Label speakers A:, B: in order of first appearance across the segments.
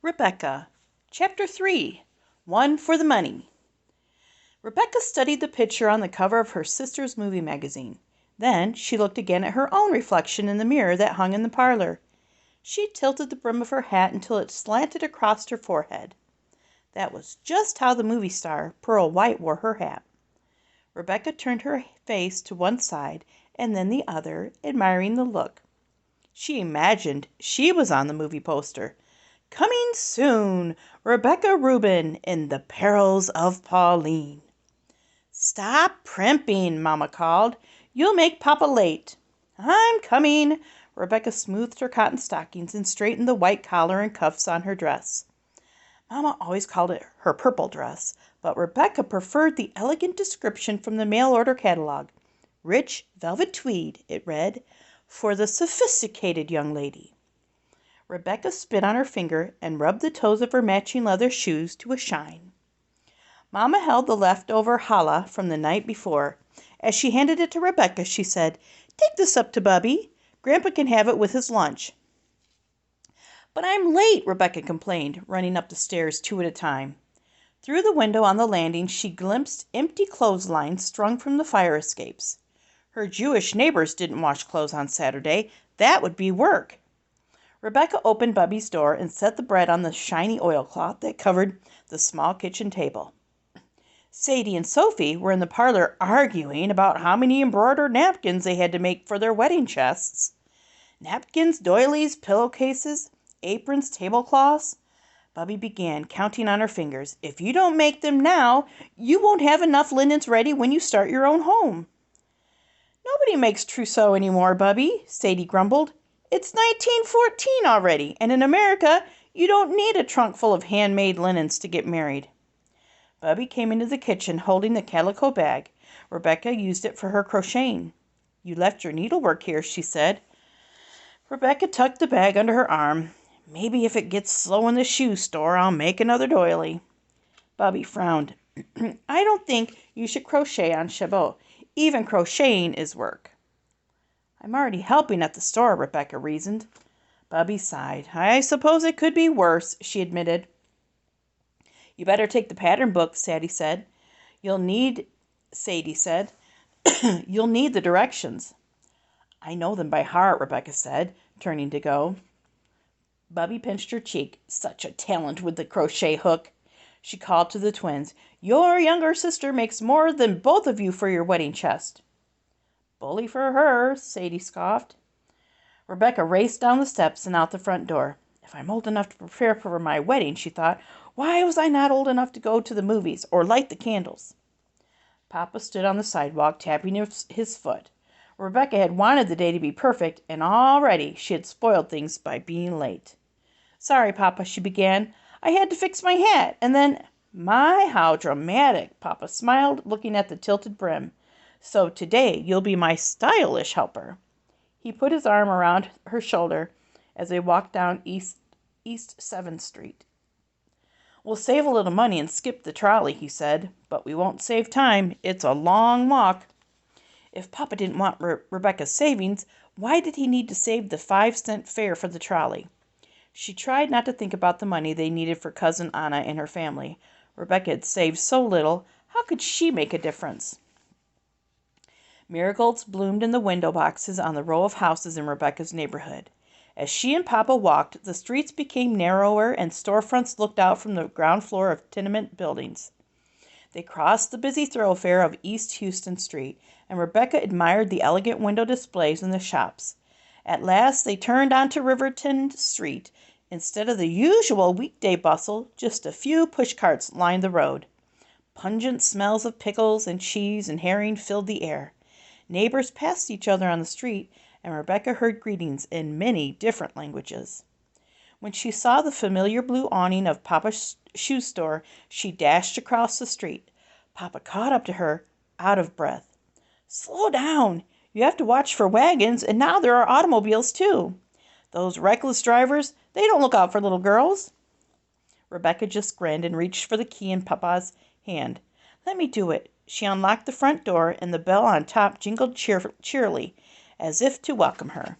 A: Rebecca. Chapter 3. One for the Money. Rebecca studied the picture on the cover of her sister's movie magazine. Then she looked again at her own reflection in the mirror that hung in the parlor. She tilted the brim of her hat until it slanted across her forehead. That was just how the movie star, Pearl White, wore her hat. Rebecca turned her face to one side and then the other, admiring the look. She imagined she was on the movie poster. Coming soon, Rebecca Rubin in The Perils of Pauline. Stop primping, Mama called. You'll make Papa late. I'm coming. Rebecca smoothed her cotton stockings and straightened the white collar and cuffs on her dress. Mama always called it her purple dress, but Rebecca preferred the elegant description from the mail order catalog. Rich velvet tweed, it read, for the sophisticated young lady. Rebecca spit on her finger and rubbed the toes of her matching leather shoes to a shine. Mama held the leftover challah from the night before. As she handed it to Rebecca, she said, "Take this up to Bubby. Grandpa can have it with his lunch." "But I'm late," Rebecca complained, running up the stairs 2 at a time. Through the window on the landing she glimpsed empty clotheslines strung from the fire escapes. Her Jewish neighbors didn't wash clothes on Saturday. That would be work. Rebecca opened Bubby's door and set the bread on the shiny oilcloth that covered the small kitchen table. Sadie and Sophie were in the parlor arguing about how many embroidered napkins they had to make for their wedding chests. Napkins, doilies, pillowcases, aprons, tablecloths. Bubby began, counting on her fingers. "If you don't make them now, you won't have enough linens ready when you start your own home." "Nobody makes trousseau anymore, Bubby," Sadie grumbled. "It's 1914 already, and in America you don't need a trunk full of handmade linens to get married." Bubby came into the kitchen holding the calico bag. Rebecca used it for her crocheting. "You left your needlework here," she said. Rebecca tucked the bag under her arm. "Maybe if it gets slow in the shoe store, I'll make another doily." Bubby frowned. "I don't think you should crochet on Shabbat. Even crocheting is work." "I'm already helping at the store," Rebecca reasoned. Bubby sighed. "I suppose it could be worse," she admitted. "You better take the pattern book," Sadie said. You'll need the directions." "I know them by heart," Rebecca said, turning to go. Bubby pinched her cheek. "Such a talent with the crochet hook." She called to the twins. "Your younger sister makes more than both of you for your wedding chest." "Bully for her," Sadie scoffed. Rebecca raced down the steps and out the front door. "If I'm old enough to prepare for my wedding," she thought, "why was I not old enough to go to the movies or light the candles?" Papa stood on the sidewalk, tapping his foot. Rebecca had wanted the day to be perfect, and already she had spoiled things by being late. "Sorry, Papa," she began. "I had to fix my hat, and then—" "My, how dramatic!" Papa smiled, looking at the tilted brim. "So today you'll be my stylish helper." He put his arm around her shoulder as they walked down East 7th Street. "We'll save a little money and skip the trolley," he said. "But we won't save time. It's a long walk." If Papa didn't want Rebecca's savings, why did he need to save the 5-cent fare for the trolley? She tried not to think about the money they needed for Cousin Anna and her family. Rebecca had saved so little. How could she make a difference? Marigolds bloomed in the window boxes on the row of houses in Rebecca's neighborhood. As she and Papa walked, the streets became narrower and storefronts looked out from the ground floor of tenement buildings. They crossed the busy thoroughfare of East Houston Street, and Rebecca admired the elegant window displays in the shops. At last they turned onto Riverton Street. Instead of the usual weekday bustle, just a few pushcarts lined the road. Pungent smells of pickles and cheese and herring filled the air. Neighbors passed each other on the street, and Rebecca heard greetings in many different languages. When she saw the familiar blue awning of Papa's shoe store, she dashed across the street. Papa caught up to her, out of breath. "Slow down. You have to watch for wagons, and now there are automobiles, too. Those reckless drivers, they don't look out for little girls." Rebecca just grinned and reached for the key in Papa's hand. "Let me do it." She unlocked the front door, and the bell on top jingled cheerily, as if to welcome her.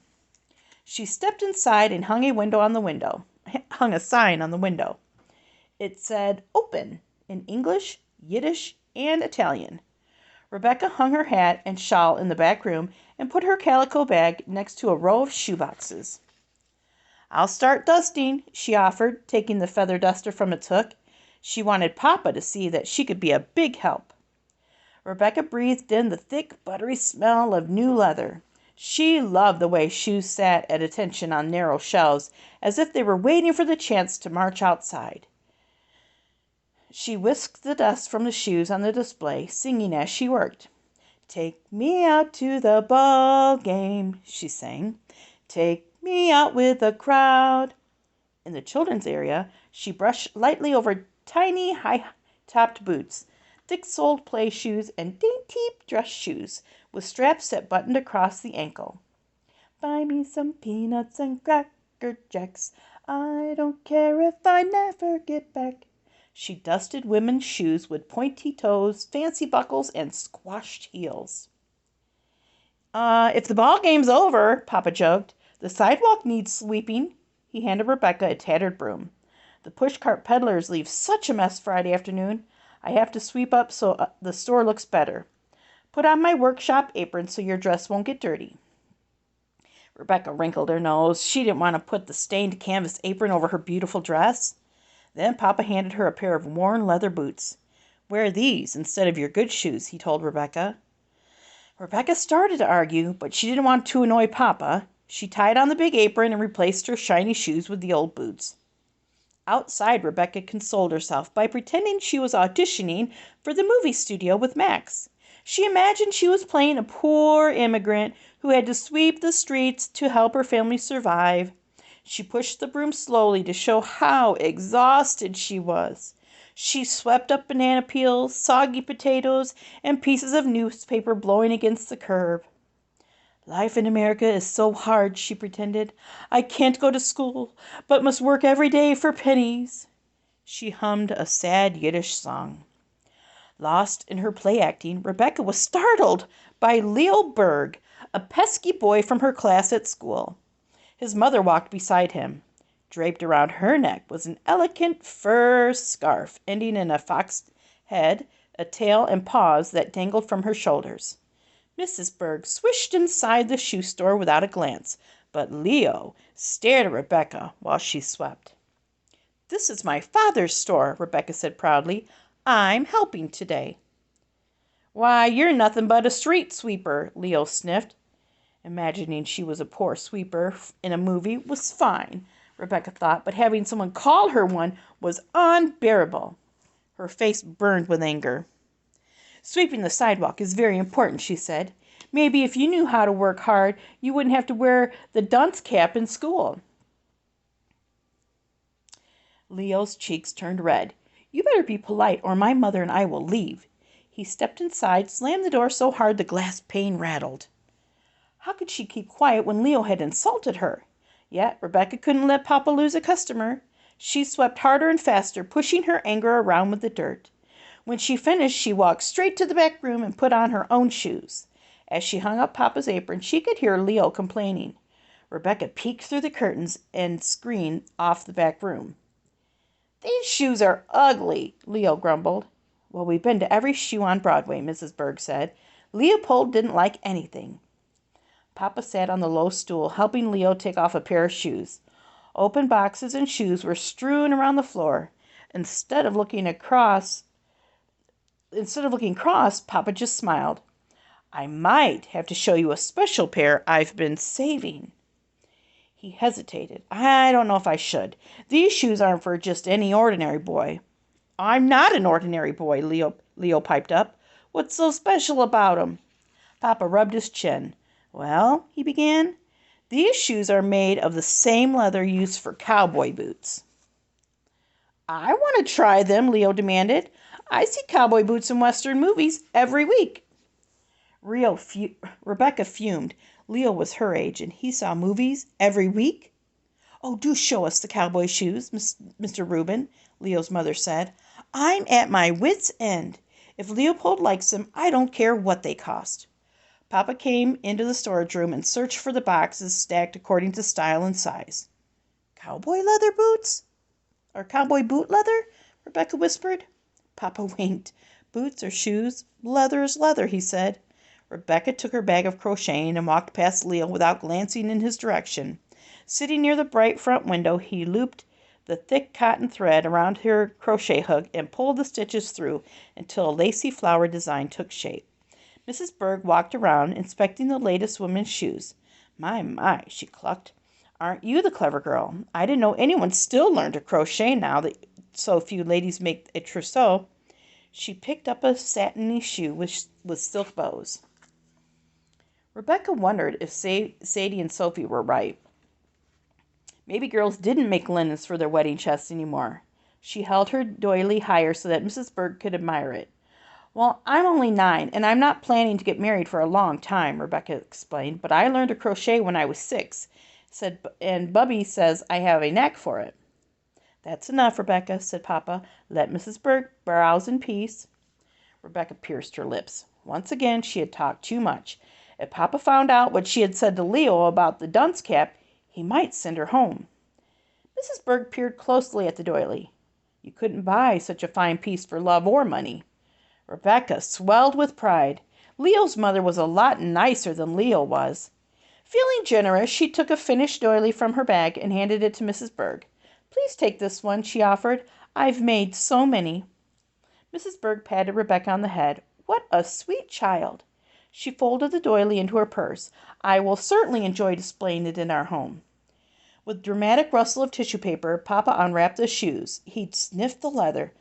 A: She stepped inside and hung a window on the window. hung a sign on the window. It said "Open" in English, Yiddish, and Italian. Rebecca hung her hat and shawl in the back room and put her calico bag next to a row of shoe boxes. "I'll start dusting," she offered, taking the feather duster from its hook. She wanted Papa to see that she could be a big help. Rebecca breathed in the thick, buttery smell of new leather. She loved the way shoes sat at attention on narrow shelves, as if they were waiting for the chance to march outside. She whisked the dust from the shoes on the display, singing as she worked. "Take me out to the ball game," she sang. "Take me out with the crowd." In the children's area, she brushed lightly over tiny, high-topped boots, thick-soled play shoes, and dainty dress shoes with straps that buttoned across the ankle. "Buy me some peanuts and cracker jacks. I don't care if I never get back." She dusted women's shoes with pointy toes, fancy buckles, and squashed heels. If the ball game's over," Papa joked, "the sidewalk needs sweeping." He handed Rebecca a tattered broom. "The pushcart peddlers leave such a mess Friday afternoon. I have to sweep up so the store looks better. Put on my workshop apron so your dress won't get dirty." Rebecca wrinkled her nose. She didn't want to put the stained canvas apron over her beautiful dress. Then Papa handed her a pair of worn leather boots. "Wear these instead of your good shoes," he told Rebecca. Rebecca started to argue, but she didn't want to annoy Papa. She tied on the big apron and replaced her shiny shoes with the old boots. Outside, Rebecca consoled herself by pretending she was auditioning for the movie studio with Max. She imagined she was playing a poor immigrant who had to sweep the streets to help her family survive. She pushed the broom slowly to show how exhausted she was. She swept up banana peels, soggy potatoes, and pieces of newspaper blowing against the curb. "Life in America is so hard," she pretended. "I can't go to school, but must work every day for pennies." She hummed a sad Yiddish song. Lost in her play acting, Rebecca was startled by Leo Berg, a pesky boy from her class at school. His mother walked beside him. Draped around her neck was an elegant fur scarf ending in a fox head, a tail, and paws that dangled from her shoulders. Mrs. Berg swished inside the shoe store without a glance, but Leo stared at Rebecca while she swept. "This is my father's store," Rebecca said proudly. "I'm helping today." "Why, you're nothing but a street sweeper," Leo sniffed. Imagining she was a poor sweeper in a movie was fine, Rebecca thought, but having someone call her one was unbearable. Her face burned with anger. "Sweeping the sidewalk is very important," she said. "Maybe if you knew how to work hard, you wouldn't have to wear the dunce cap in school." Leo's cheeks turned red. "You better be polite or my mother and I will leave." He stepped inside, slammed the door so hard the glass pane rattled. How could she keep quiet when Leo had insulted her? Yet Rebecca couldn't let Papa lose a customer. She swept harder and faster, pushing her anger around with the dirt. When she finished, she walked straight to the back room and put on her own shoes. As she hung up Papa's apron, she could hear Leo complaining. Rebecca peeked through the curtains and screen off the back room. "These shoes are ugly," Leo grumbled. "Well, we've been to every shoe on Broadway," Mrs. Berg said. "Leopold didn't like anything." Papa sat on the low stool, helping Leo take off a pair of shoes. Open boxes and shoes were strewn around the floor. Instead of looking cross, Papa just smiled. "I might have to show you a special pair I've been saving." He hesitated. "I don't know if I should. These shoes aren't for just any ordinary boy." "I'm not an ordinary boy," Leo piped up. "What's so special about 'em?" Papa rubbed his chin. "Well," he began, "these shoes are made of the same leather used for cowboy boots." "I want to try them," Leo demanded. "I see cowboy boots in Western movies every week." Rebecca fumed. Leo was her age, and he saw movies every week. "Oh, do show us the cowboy shoes, Mr. Reuben," Leo's mother said. "I'm at my wits' end. If Leopold likes them, I don't care what they cost." Papa came into the storage room and searched for the boxes stacked according to style and size. "Cowboy leather boots?" Are cowboy boot leather? Rebecca whispered. Papa winked. Boots or shoes? Leather is leather, he said. Rebecca took her bag of crocheting and walked past Leo without glancing in his direction. Sitting near the bright front window, he looped the thick cotton thread around her crochet hook and pulled the stitches through until a lacy flower design took shape. Mrs. Berg walked around, inspecting the latest women's shoes. My, she clucked. Aren't you the clever girl? I didn't know anyone still learned to crochet now that so few ladies make a trousseau. She picked up a satiny shoe with silk bows. Rebecca wondered if Sadie and Sophie were right. Maybe girls didn't make linens for their wedding chests anymore. She held her doily higher so that Mrs. Berg could admire it. Well, I'm only 9, and I'm not planning to get married for a long time, Rebecca explained, but I learned to crochet when I was 6, and Bubby says I have a knack for it. That's enough, Rebecca, said Papa. Let Mrs. Berg browse in peace. Rebecca pursed her lips. Once again, she had talked too much. If Papa found out what she had said to Leo about the dunce cap, he might send her home. Mrs. Berg peered closely at the doily. You couldn't buy such a fine piece for love or money. Rebecca swelled with pride. Leo's mother was a lot nicer than Leo was. Feeling generous, she took a finished doily from her bag and handed it to Mrs. Berg. Please take this one, she offered. I've made so many. Mrs. Berg patted Rebecca on the head. What a sweet child. She folded the doily into her purse. I will certainly enjoy displaying it in our home. With dramatic rustle of tissue paper, Papa unwrapped the shoes. He'd sniffed the leather.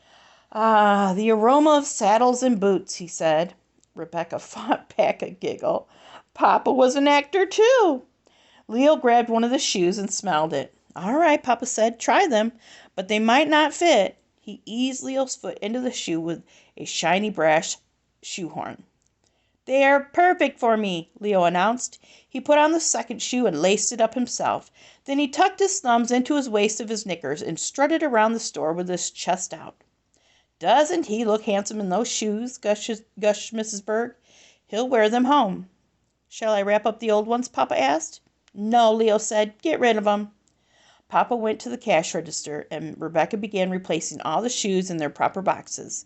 A: Ah, the aroma of saddles and boots, he said. Rebecca fought back a giggle. Papa was an actor, too. Leo grabbed one of the shoes and smelled it. All right, Papa said, try them, but they might not fit. He eased Leo's foot into the shoe with a shiny brass shoehorn. They are perfect for me, Leo announced. He put on the second shoe and laced it up himself. Then he tucked his thumbs into his waist of his knickers and strutted around the store with his chest out. Doesn't he look handsome in those shoes? Gushed Mrs. Berg. He'll wear them home. Shall I wrap up the old ones? Papa asked. No, Leo said. Get rid of them. Papa went to the cash register, and Rebecca began replacing all the shoes in their proper boxes.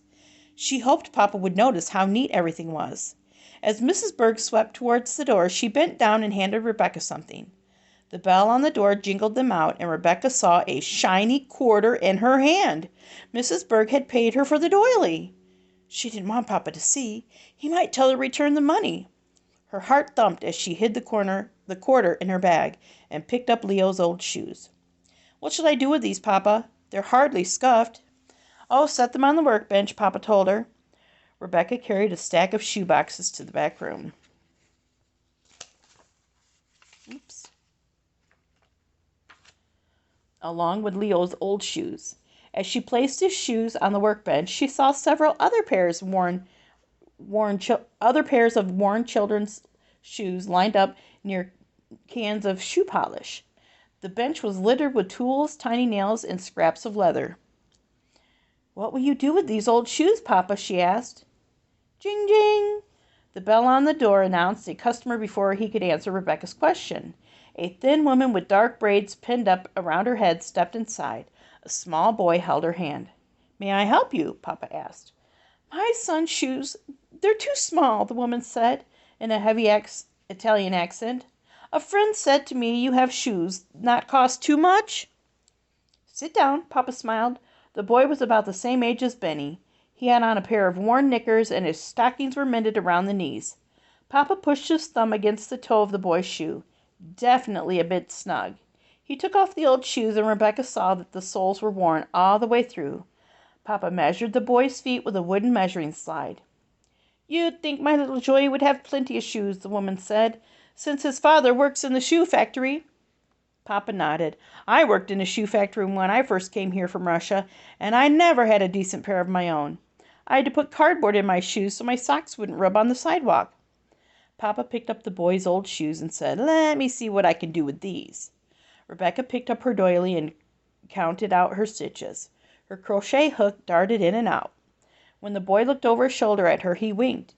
A: She hoped Papa would notice how neat everything was. As Mrs. Berg swept towards the door, she bent down and handed Rebecca something. The bell on the door jingled them out, and Rebecca saw a shiny quarter in her hand. Mrs. Berg had paid her for the doily. She didn't want Papa to see. He might tell her to return the money. Her heart thumped as she hid the quarter in her bag and picked up Leo's old shoes. What shall I do with these, Papa? They're hardly scuffed. Oh, set them on the workbench, Papa told her. Rebecca carried a stack of shoe boxes to the back room. Along with Leo's old shoes. As she placed his shoes on the workbench, she saw several other pairs of worn children's shoes lined up near cans of shoe polish. The bench was littered with tools, tiny nails, and scraps of leather. What will you do with these old shoes, Papa? She asked. Jing, jing! The bell on the door announced a customer before he could answer Rebecca's question. A thin woman with dark braids pinned up around her head stepped inside. A small boy held her hand. May I help you? Papa asked. My son's shoes, they're too small, the woman said in a heavy Italian accent. A friend said to me you have shoes not cost too much. Sit down, Papa smiled. The boy was about the same age as Benny. He had on a pair of worn knickers and his stockings were mended around the knees. Papa pushed his thumb against the toe of the boy's shoe. Definitely a bit snug. He took off the old shoes and Rebecca saw that the soles were worn all the way through. Papa measured the boy's feet with a wooden measuring slide. You'd think my little Joey would have plenty of shoes, the woman said, since his father works in the shoe factory. Papa nodded. I worked in a shoe factory when I first came here from Russia, and I never had a decent pair of my own. I had to put cardboard in my shoes so my socks wouldn't rub on the sidewalk. Papa picked up the boy's old shoes and said, Let me see what I can do with these. Rebecca picked up her doily and counted out her stitches. Her crochet hook darted in and out. When the boy looked over his shoulder at her, he winked.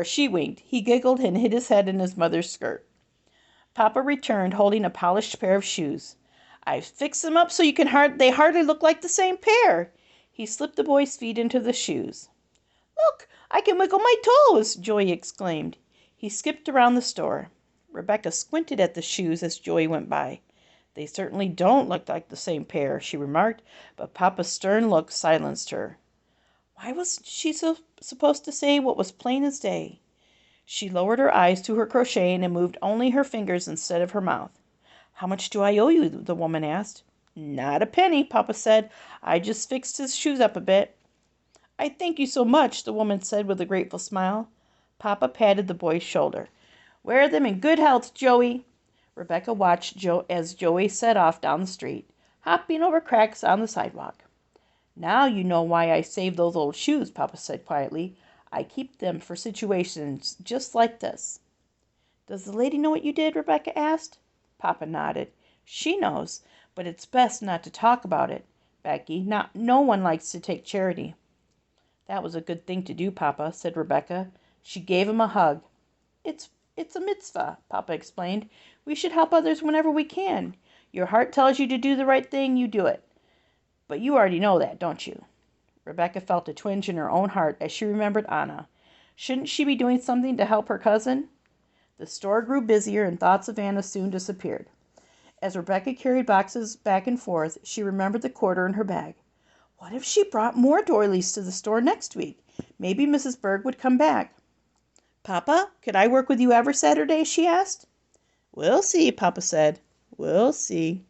A: She winked. He giggled and hid his head in his mother's skirt. Papa returned, holding a polished pair of shoes. I've fixed them up so you can they hardly look like the same pair. He slipped the boy's feet into the shoes. Look, I can wiggle my toes, Joey exclaimed. He skipped around the store. Rebecca squinted at the shoes as Joey went by. They certainly don't look like the same pair, she remarked, but Papa's stern look silenced her. Why was she supposed to say what was plain as day? She lowered her eyes to her crocheting and moved only her fingers instead of her mouth. How much do I owe you? The woman asked. Not a penny, Papa said. I just fixed his shoes up a bit. I thank you so much, the woman said with a grateful smile. Papa patted the boy's shoulder. Wear them in good health, Joey. Rebecca watched as Joey set off down the street, hopping over cracks on the sidewalk. Now you know why I saved those old shoes, Papa said quietly. I keep them for situations just like this. Does the lady know what you did? Rebecca asked. Papa nodded. She knows, but it's best not to talk about it, Becky. No one likes to take charity. That was a good thing to do, Papa, said Rebecca. She gave him a hug. It's a mitzvah, Papa explained. We should help others whenever we can. Your heart tells you to do the right thing, you do it. But you already know that, don't you? Rebecca felt a twinge in her own heart as she remembered Anna. Shouldn't she be doing something to help her cousin? The store grew busier and thoughts of Anna soon disappeared. As Rebecca carried boxes back and forth, she remembered the quarter in her bag. What if she brought more doilies to the store next week? Maybe Mrs. Berg would come back. Papa, could I work with you every Saturday? She asked. We'll see, Papa said. We'll see.